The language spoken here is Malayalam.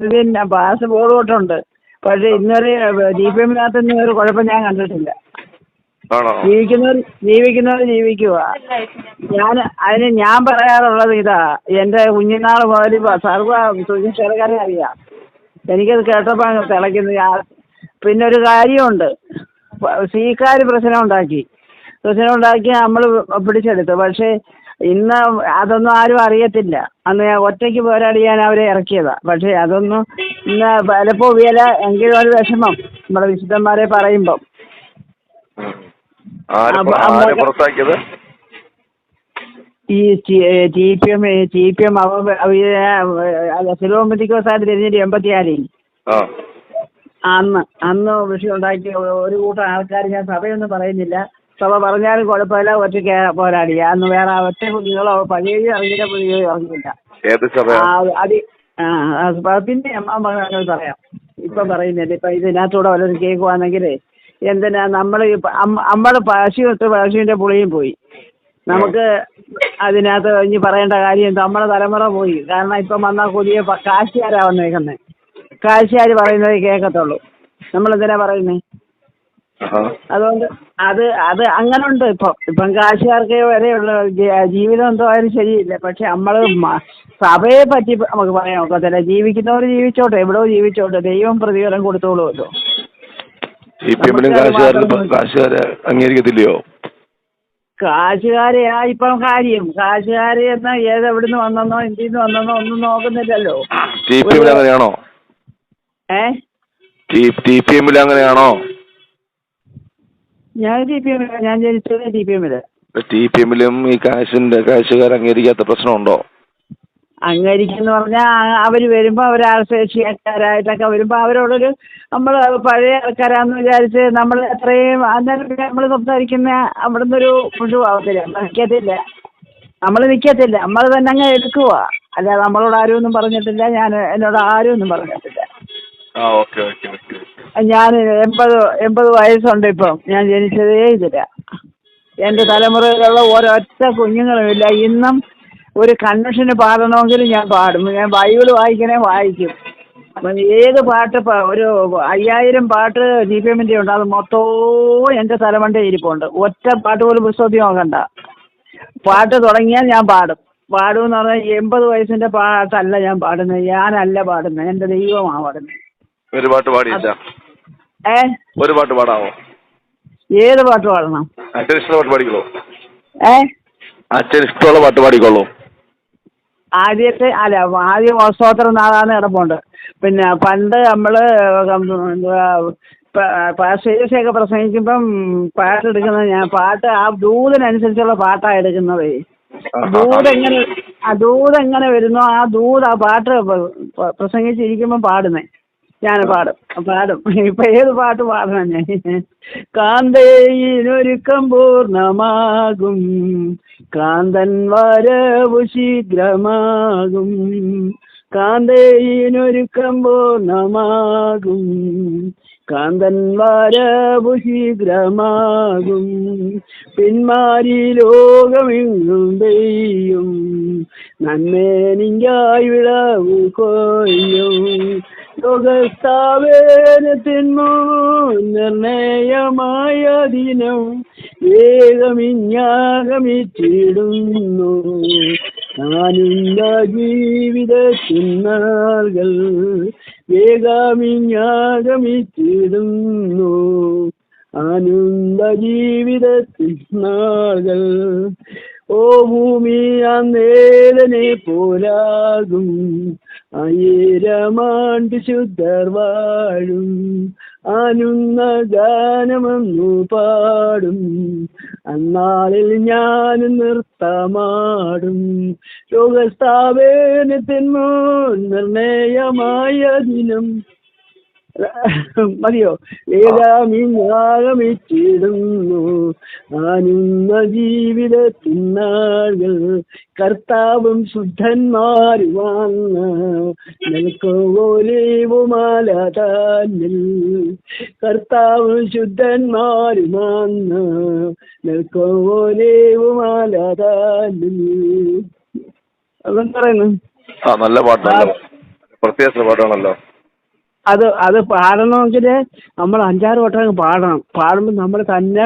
പിന്നെ പാസ് ബോർഡോട്ടുണ്ട്. പക്ഷെ ഇന്നൊരു DPM-നകത്തൊന്നും ഒരു കുഴപ്പം ഞാൻ കണ്ടിട്ടില്ല. ജീവിക്കുന്നവർ ജീവിക്കുക. ഞാൻ പറയാറുള്ളത് ഇതാ, എൻ്റെ കുഞ്ഞുനാൾ മുതൽ സർവ്വ സുരക്ഷക്കാരെ അറിയാം. എനിക്കത് കേട്ടപ്പോൾ തിളയ്ക്കുന്നു. പിന്നെ ഒരു കാര്യമുണ്ട്, സീക്കാർ പ്രശ്നം ഉണ്ടാക്കി നമ്മൾ പിടിച്ചെടുത്തു. പക്ഷേ ഇന്ന് അതൊന്നും ആരും അറിയത്തില്ല. അന്ന് ഒറ്റയ്ക്ക് പോരാടിയാൻ അവരെ ഇറക്കിയതാ. പക്ഷേ അതൊന്നും ഇന്ന് പലപ്പോൾ വില എങ്കിലും ഒരു വിഷമം നമ്മുടെ വിശുദ്ധന്മാരെ പറയുമ്പം. ഈ TPM സിലോമറ്റിക്കോസായിട്ട് 1986 അന്ന് വിഷയം ഉണ്ടാക്കി ഒരു കൂട്ടം ആൾക്കാർ, ഞാൻ സഭയൊന്നും പറയുന്നില്ല, സഭ പറഞ്ഞാലും കുഴപ്പമില്ല, ഒറ്റയ്ക്ക് പോരാടി. അന്ന് വേറെ ഒറ്റ കുഞ്ഞുങ്ങളോ പഴയ ഇറങ്ങിയില്ല, പുതിയ ഇറങ്ങിയില്ല. പിന്നെ പറയാം, ഇപ്പം പറയുന്നില്ല. ഇപ്പം ഇതിനകത്തൂടെ വല്ലതും കേൾക്കുവാണെങ്കിൽ എന്തിനാ നമ്മൾ പശുവിൻ്റെ പുളിയും പോയി. നമുക്ക് അതിനകത്ത് ഇനി പറയേണ്ട കാര്യം നമ്മുടെ തലമുറ പോയി. കാരണം ഇപ്പം വന്നാൽ പുതിയ കാശുകാരാണ് വന്നേക്കുന്നത്. കാശുകാർ പറയുന്നത് കേൾക്കത്തുള്ളൂ. നമ്മളെന്തിനാ പറയുന്നത്? അതുകൊണ്ട് അത് അങ്ങനെ ഉണ്ട്. ഇപ്പം കാശുകാർക്ക് വരെയുള്ള ജീവിതം എന്തോ ആയാലും ശരിയില്ല. പക്ഷെ നമ്മൾ സഭയെ പറ്റി നമുക്ക് പറയാൻ ഒക്കത്തില്ല. ജീവിക്കുന്നവർ ജീവിച്ചോട്ടെ, എവിടെയോ ജീവിച്ചോട്ടെ, ദൈവം പ്രതിഫലം കൊടുത്തോളുമല്ലോ. അംഗീകരിക്കത്തില്ലയോ കാശുകാരെയാ ഇപ്പം കാര്യം? കാശുകാര് എന്നാ എവിടുന്ന് വന്നെന്നോ ഇന്ത്യയിൽ നിന്ന് വന്നെന്നോ ഒന്നും നോക്കുന്നില്ലല്ലോ. അങ്ങനെയാണോ? അങ്ങനെയാണോ? ഞാൻ ജനിച്ചത് TPM-ലും ഈ കാശുകാർ അംഗീകരിക്കാത്ത പ്രശ്നമുണ്ടോ? അംഗീകരിക്കുന്ന പറഞ്ഞാൽ അവർ വരുമ്പോൾ അവർ ആൾക്കാരായിട്ടൊക്കെ വരുമ്പോൾ അവരോടൊരു നമ്മൾ പഴയ ആൾക്കാരാന്ന് വിചാരിച്ച് നമ്മൾ അത്രയും അന്നേരം നമ്മൾ സംസാരിക്കുന്ന അവിടെ നിന്നൊരു പുഴുവാകത്തില്ല, നമ്മൾ നിൽക്കത്തില്ല. നമ്മൾ തന്നെ അങ്ങ് എടുക്കുക. അല്ലാതെ നമ്മളോട് ആരും ഒന്നും പറഞ്ഞിട്ടില്ല. എന്നോട് ആരും ഒന്നും പറഞ്ഞിട്ടില്ല. ഞാൻ 80 വയസ്സുണ്ട് ഇപ്പം. ഞാൻ ജനിച്ചതേ ഇതില്ല. എൻ്റെ തലമുറയിലുള്ള ഒരൊറ്റ കുഞ്ഞുങ്ങളുമില്ല. ഇന്നും ഒരു കൺവെൻഷന് പാടണമെങ്കിൽ ഞാൻ പാടും. ഞാൻ ബൈബിൾ വായിക്കും. ഏത് പാട്ട് ഒരു 5000 പാട്ട് DPM-ൻ്റെ ഉണ്ട്. അത് മൊത്തവും എൻ്റെ തലമണ്ടയിൽ ഇരിപ്പുണ്ട്. ഒറ്റ പാട്ട് പോലും പുസ്തകത്തിൽ നോക്കണ്ട. പാട്ട് തുടങ്ങിയാൽ ഞാൻ പാടുമെന്ന് പറഞ്ഞാൽ 80 വയസ്സിൻ്റെ പാട്ടല്ല ഞാൻ പാടുന്നത്. ഞാനല്ല പാടുന്നത്, എൻ്റെ ദൈവമാണ് പാടുന്നത്. ഒരു പാട്ട് പാടിയില്ല? ഒരു പാട്ട് പാടാമോ? ഏത് പാട്ട് പാടണം? അച്ഛൻ ഇഷ്ടമുള്ള പാട്ട് പാടിക്കോളൂ. അച്ഛൻ ഇഷ്ടമുള്ള പാട്ട് പാടിക്കോളൂ. ആദ്യം സ്തോത്രം നാളാന്ന് കിടപ്പുണ്ട്. പിന്നെ പണ്ട് നമ്മൾ പാസ്റ്റേഴ്സൊക്കെ പ്രസംഗിക്കുമ്പം പാട്ടെടുക്കുന്നത് പാട്ട് ആ ദൂതിനനുസരിച്ചുള്ള പാട്ടാണ് എടുക്കുന്നത്. ദൂതെങ്ങനെ വരുന്നോ ആ പാട്ട് പ്രസംഗിച്ചിരിക്കുമ്പം പാടുന്നേ. ഞാൻ പാടും. ഇപ്പൊ ഏത് പാട്ട് പാടണം ഞാൻ? കാന്തയിനൊരുക്കം പൂർണ്ണമാകും, കാന്തൻ വരവു ശീഘ്രമാകും. കാന്തയിനൊരുക്കം പൂർണ്ണമാകും, കാന്തൻ വരവു ശീഘ്രമാകും. പിന്മാരി ലോകമെങ്ങും പെയ്യും, നന്മേനിങ്കായി വിളവു കൊയ്യും. ലോകസ്ഥാപനത്തിനു നിർണയമായ ദിനം വേഗമിഞ്ഞാഗമിച്ചിടുന്നു. ആനന്ദ ജീവിതത്തിനാളുകൾ വേഗമിഞ്ഞാഗമിച്ചിടുന്നു. ആനന്ദ ജീവിതത്തിനാളുകൾ. ഓ ഭൂമി അന്നേരനെ പോലാകും, 1000 ആണ്ട് ശുദ്ധർ വാഴും. ആനുന്ന ഗാനമെന്നു പാടും, അന്നാളിൽ ഞാൻ നൃത്തമാടും. ലോകസ്ഥാപനത്തിനു നിർണയമായ ദിനം മതിയോ? വേഗമിഞ്ഞാഗമിച്ചിടുന്നു. ആനുന്ന ജീവിതത്തിനാളുകൾ. കർത്താവും ശുദ്ധന്മാരുമാണ് നിൽക്കുവോലേവുമാല താന്നിൽ. കർത്താവും ശുദ്ധന്മാരുമാണ് നിൽക്കുവോലേവുമാല താന്നിൽ. അതെന്താ പറയുന്നു? നല്ല പാട്ട്. പ്രത്യേക പാട്ടാണല്ലോ. അത് പാടണമെങ്കിൽ നമ്മൾ 5-6 വട്ടം പാടണം. പാടുമ്പോൾ നമ്മൾ തന്നെ